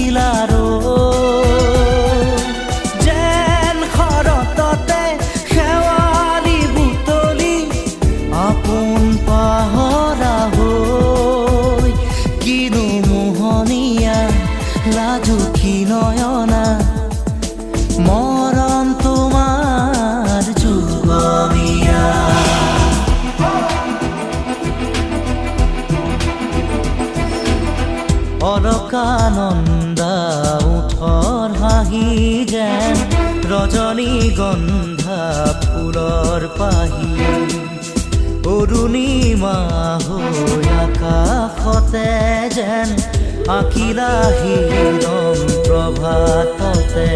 আখিলাৰো যেন শৰততে শেৱালি বুটলি আপোন পাহৰা হৈ কিনো মোহনীয়া লাজুকী নয়না মৰম তোমাৰ যুগমীয়া অলকানন্দা ওঠৰ হাঁহি যেন ৰজনীগন্ধা ফুলৰ পাহি অৰুণিমা হৈ আকাশতে যেন আঁকিলা হিৰণ প্ৰভাততে